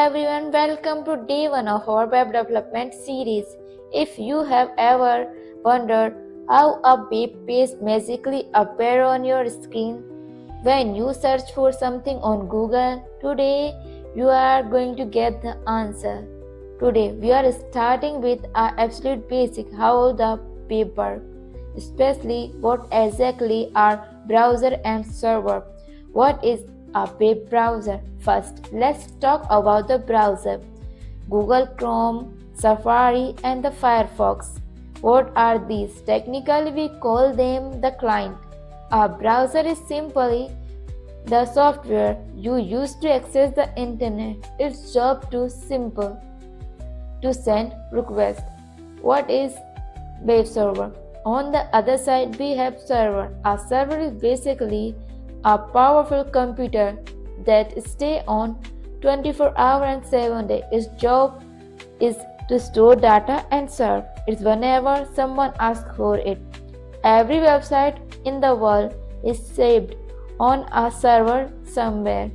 everyone, welcome to day 1 of our web development series. If you have ever wondered how a web page magically appears on your screen when you search for something on Google, today you are going to get the answer. Today we are starting with our absolute basic how the web works, especially what exactly are browser and server. What is a web browser? First, let's talk about the browser. Google Chrome, Safari and the Firefox. What are these? Technically, we call them the client. A browser is simply the software you use to access the internet. Its job too simple to send requests. What is web server? On the other side, we have server. A server is basically a powerful computer that stays on 24 hours and 7 days. Its job is to store data and serve it whenever someone asks for it. Every website in the world is saved on a server somewhere.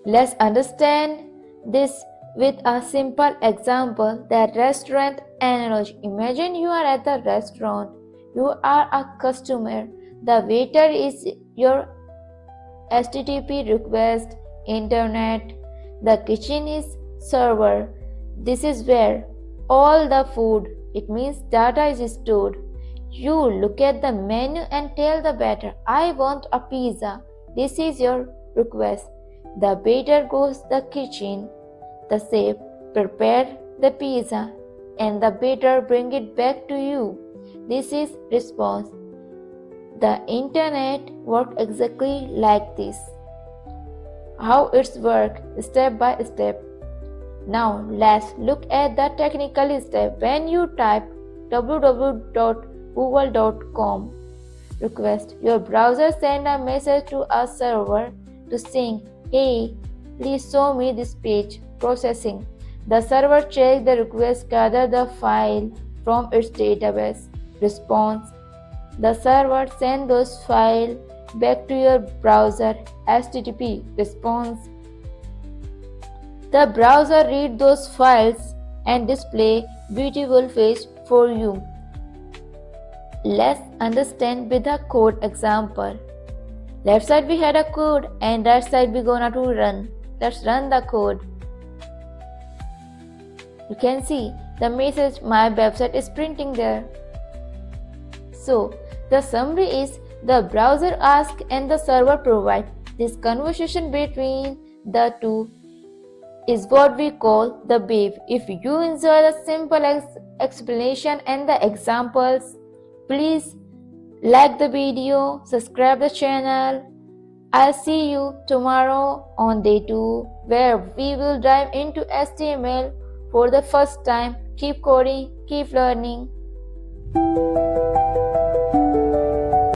Let's understand this with a simple example, the restaurant analogy. Imagine you are at the restaurant. You are a customer. The waiter is your HTTP request, internet. The kitchen is server. This is where all the food, it means data, is stored. You look at the menu and tell the waiter, I want a pizza. This is your request. The waiter goes to the kitchen. The chef prepare the pizza and the waiter bring it back to you. This is response. The internet works exactly like this. How it's work step by step. Now let's look at the technical step. When you type www.google.com request, your browser sends a message to a server to saying, hey, please show me this page. Processing. The server checks the request, gather the file from its database. Response. The server sends those files back to your browser. HTTP response. The browser reads those files and display beautiful page for you. Let's understand with a code example. Left side we had a code and right side we gonna to run. Let's run the code. You can see the message my website is printing there. So the summary is the browser asks and the server provides. This conversation between the two is what we call the web. If you enjoy the simple explanation and the examples, please like the video, subscribe the channel. I'll see you tomorrow on day 2 where we will dive into HTML for the first time. Keep coding, keep learning.